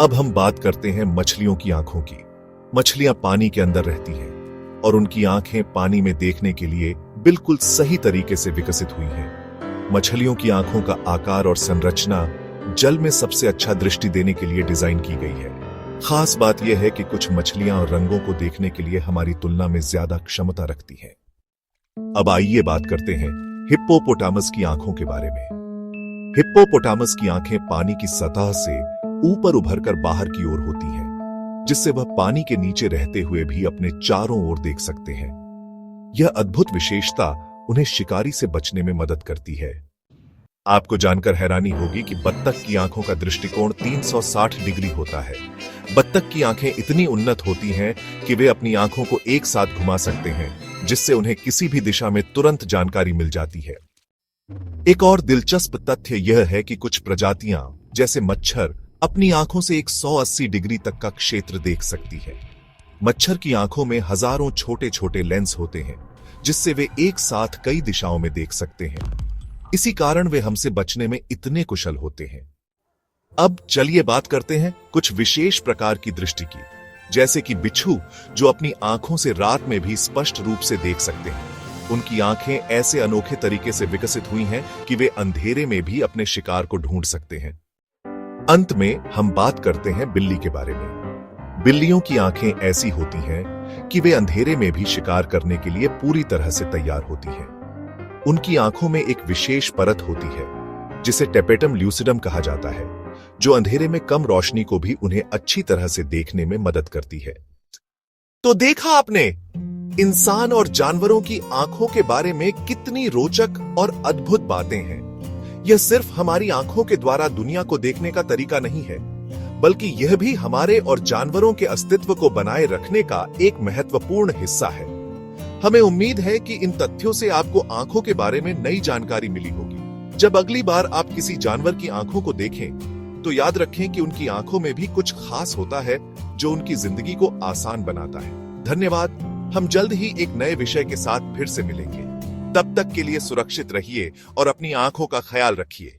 अब हम बात करते हैं मछलियों की आंखों की। मछलियां पानी के अंदर रहती हैं और उनकी आंखें पानी में देखने के लिए बिल्कुल सही तरीके से विकसित हुई हैं। मछलियों की आंखों का आकार और संरचना जल में सबसे अच्छा दृष्टि देने के लिए डिजाइन की गई है। खास बात यह है कि कुछ मछलियां और रंगों को देखने के लिए हमारी तुलना में ज्यादा क्षमता रखती हैं। अब आइए बात करते हैं हिप्पोपोटामस की आंखों के बारे में। हिप्पोपोटामस की आंखें पानी की सतह से ऊपर उभरकर बाहर की ओर होती हैं, जिससे वह पानी के नीचे रहते हुए भी अपने चारों ओर देख सकते हैं। यह अद्भुत विशेषता उन्हें शिकारी से बचने में मदद करती है। आपको जानकर हैरानी होगी कि बत्तख की आंखों का दृष्टिकोण 360 डिग्री होता है। बत्तख की आंखें इतनी उन्नत होती हैं कि वे अपनी आंखों को एक साथ घुमा सकते हैं, जिससे उन्हें किसी भी दिशा में तुरंत जानकारी मिल जाती है। एक और दिलचस्प तथ्य यह है कि कुछ प्रजातियां जैसे मच्छर अपनी आंखों से 180 डिग्री तक का क्षेत्र देख सकती है। मच्छर की आंखों में हजारों छोटे छोटे लेंस होते हैं, जिससे वे एक साथ कई दिशाओं में देख सकते हैं। इसी कारण वे हमसे बचने में इतने कुशल होते हैं। अब चलिए बात करते हैं कुछ विशेष प्रकार की दृष्टि की, जैसे कि बिच्छू, जो अपनी आंखों से रात में भी स्पष्ट रूप से देख सकते हैं। उनकी आंखें ऐसे अनोखे तरीके से विकसित हुई हैं कि वे अंधेरे में भी अपने शिकार को ढूंढ सकते हैं। अंत में हम बात करते हैं बिल्ली के बारे में। बिल्लियों की आंखें ऐसी होती हैं कि वे अंधेरे में भी शिकार करने के लिए पूरी तरह से तैयार होती हैं। उनकी आंखों में एक विशेष परत होती है, जिसे टेपेटम ल्यूसिडम कहा जाता है, जो अंधेरे में कम रोशनी को भी उन्हें अच्छी तरह से देखने में मदद करती है। तो देखा आपने, इंसान और जानवरों की आंखों के बारे में कितनी रोचक और अद्भुत बातें हैं। यह सिर्फ हमारी आंखों के द्वारा दुनिया को देखने का तरीका नहीं है, बल्कि यह भी हमारे और जानवरों के अस्तित्व को बनाए रखने का एक महत्वपूर्ण हिस्सा है। हमें उम्मीद है कि इन तथ्यों से आपको आंखों के बारे में नई जानकारी मिली होगी। जब अगली बार आप किसी जानवर की आंखों को देखें, तो याद रखें कि उनकी आंखों में भी कुछ खास होता है, जो उनकी जिंदगी को आसान बनाता है। धन्यवाद। हम जल्द ही एक नए विषय के साथ फिर से मिलेंगे। तब तक के लिए सुरक्षित रहिए और अपनी आंखों का ख्याल रखिए।